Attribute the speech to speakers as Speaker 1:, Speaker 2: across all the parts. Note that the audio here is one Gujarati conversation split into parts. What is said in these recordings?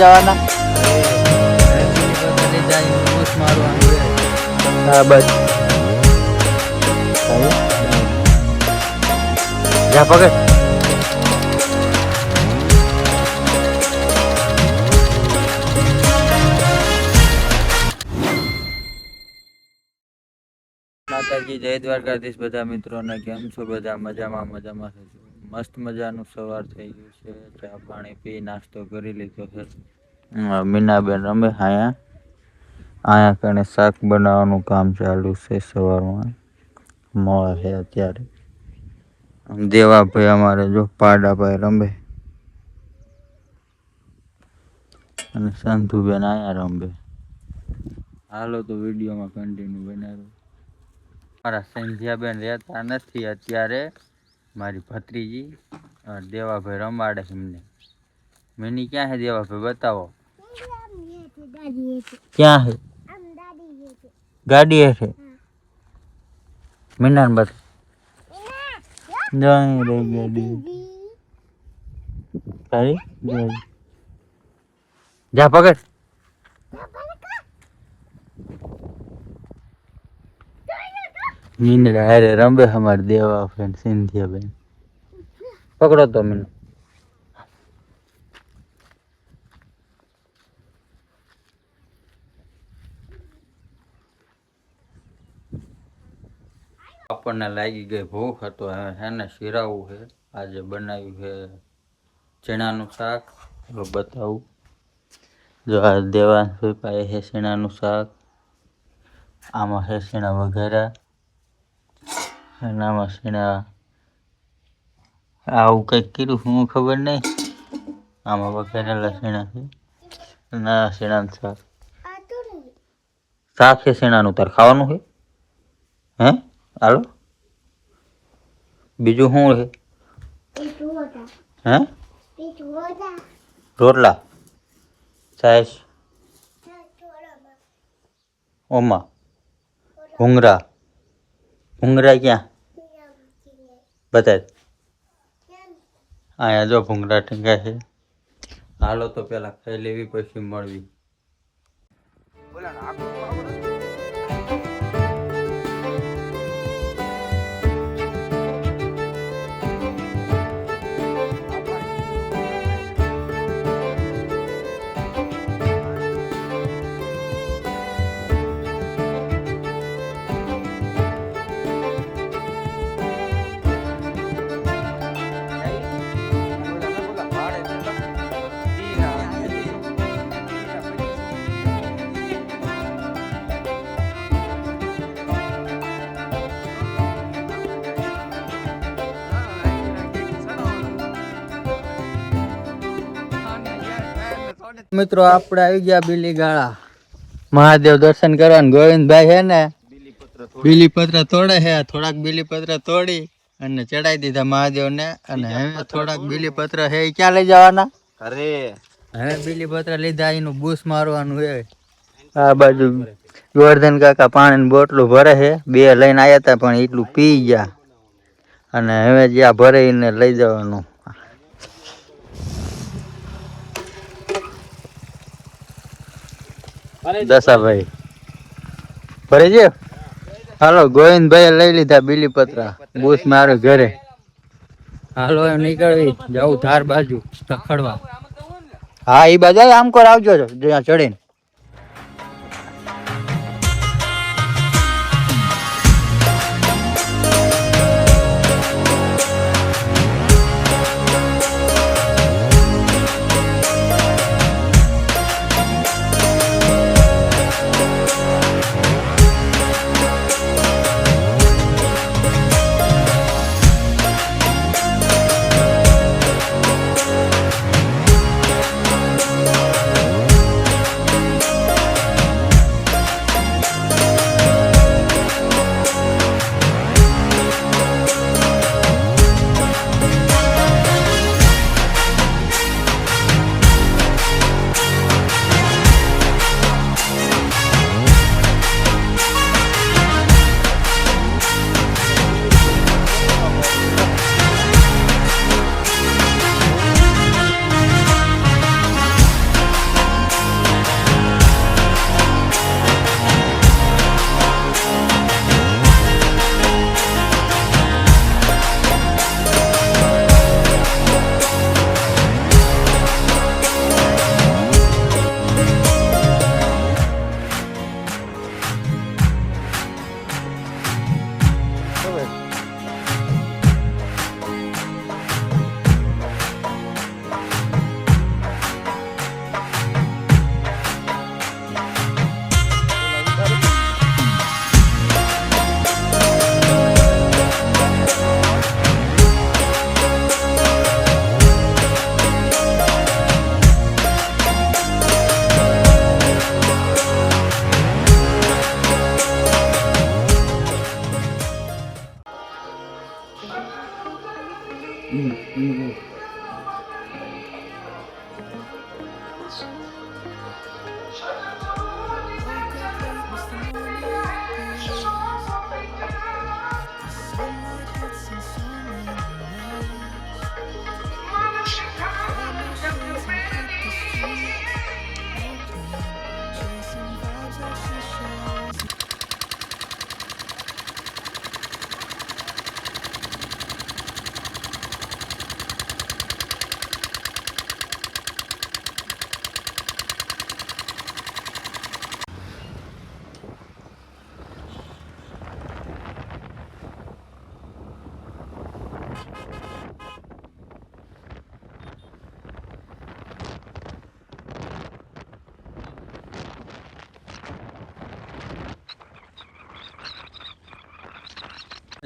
Speaker 1: જવાના? હા બસ જા પકડ. માતાજી, જય દ્વારકાધીશ બધા મિત્રોને. કેમ છો બધા? મજામાં મજામાં છે. મસ્ત મજાનું સવાર થઈ ગયું છે. ચા પાણી પી નાસ્તો કરી લીધો છે. મીનાબેન રમે અહીંયા કણે શાક બનાવવાનું કામ ચાલુ છે. સવારમાં મળે છે અત્યારે. દેવાભાઈ અમારે જો પાડાભાઈ રમે અને સંધુબેન અહીંયા રમે. હાલો તો વિડીયોમાં કન્ટિન્યુ બનાવ્યો. મારા સંધ્યાબેન રહેતા નથી અત્યારે. મારી ભત્રીજી દેવાભાઈ રમાડે એમને. મિની ક્યાં છે દેવાભાઈ? બતાવો ક્યાં છે? ગાડી છે મીનાને બસ ગાડી તારી જા પકડ. મીંદડા હારે રંબે અમારે દેવા ફ્રેન્ડ સિંધિયાબેન. પકડો તો મને. આપણને લાગી ગઈ ભૂખ હતો હે ને શીરાવું છે. આજે બનાવ્યું છે ચણાનું શાક. બતાવું જો આ દેવાંશભાઈ પાસે છે ચણાનું શાક. આમાં છે ચણા વઘારા અને આમાં ચણા આવું કંઈક કર્યું હું ખબર નહીં. આમાં વઘારેલા ચણા છે અને આ ચણાનું શાક. શાક છે ચણાનું. તાર ખાવાનું છે? હે હાલો બીજું શું છે? હે રોટલા સાઈસ ઓમાં ભૂંગરા. ભૂંગરા ક્યાં બતાય? અહીંયા જો ભૂંગરા ટીંગા છે. હાલો તો પેલા ખાઈ લેવી પછી મળવી. મિત્રો આપણે આવી ગયા બીલીગાળા મહાદેવ દર્શન કરવા. ગોવિંદભાઈ છે ને બીલીપત્ર તોડે છે. થોડાક બીલીપત્ર તોડી અને ચડાવી દીધા મહાદેવ ને. અને હવે થોડાક બીલીપત્ર છે એ ક્યાં લઈ જવાના? અરે હવે બીલીપત્ર લીધા એનું બૂસ મારવાનું છે. આ બાજુ ગોવર્ધન કાકા પાણીની બોટલું ભરે છે. 2 લઈને આવ્યા હતા પણ એટલું પી ગયા. અને હવે જ્યાં ભરે એને લઈ જવાનું. દશાભાઈ ભરે છે. હાલો ગોવિંદભાઈ લઈ લીધા બીલીપત્ર બૂસ મારે ઘરે. હાલો એમ નીકળવી જવું ધાર બાજુ રખડવા. હા એ બાજુ આમ કોર આવજો જ્યાં ચડીને.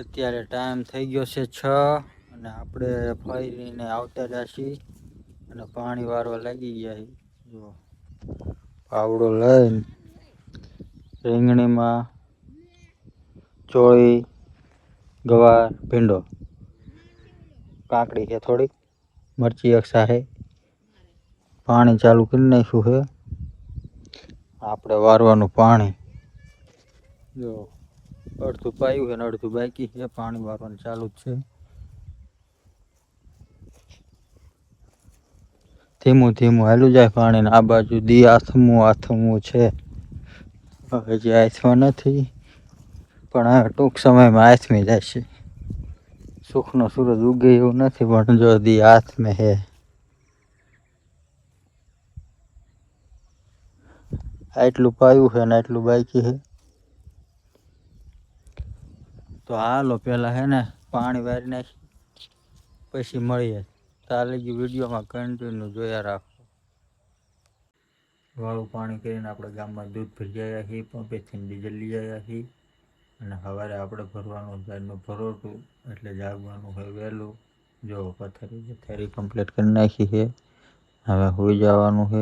Speaker 1: અત્યારે ટાઈમ થઈ ગયો છે 6 અને આપણે ફરીને આવતા રહ્યા છીએ અને પાણી વારવા લાગી ગયા છે. જો પાવડો લઈને રીંગણીમાં ચોળી, ગવાર, ભીંડો, કાકડી છે, થોડીક મરચી અક્ષા છે. પાણી ચાલુ કરી નાખ્યું છે. આપણે વારવાનું પાણી જો અડધું પાયું છે ને અડધું બાકી છે. પાણી વારવાનું ચાલુ જ છે. ધીમું ધીમું હાલું જાય પાણી ને આ બાજુ દી આથમવું છે. હજી આથમાં નથી પણ હવે ટૂંક સમયમાં આથમી જશે. સુખનો સૂરજ ઉગે એવું નથી પણ જો દી હાથમે હે. આટલું પાયું છે ને આટલું બાકી છે. તો હાલો પેલા હે ને પાણી વારી નાખી પછી મળીએ. ચાલે ગયું વિડીયોમાં કન્ટિન્યુ જોયા રાખો. વાળું પાણી કરીને આપણે ગામમાં દૂધ ભરી આવ્યા છીએ, પંપેથી ડીઝલ લઈ આવ્યા છીએ અને સવારે આપણે ભરવાનું ગાયનું ભરોટું એટલે જાગવાનું હોય વહેલું. જો પથારી કમ્પ્લીટ કરી નાખી છે. હવે હોઈ જવાનું છે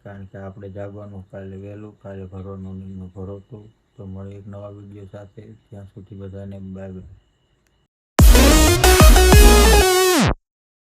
Speaker 1: કારણ કે આપણે જાગવાનું કાલે વહેલું. કાલે ભરવાનું ભરોટું. તો મળીએ એક નવા વિડીયો સાથે. ત્યાં સુધી બધાને બાય બાય.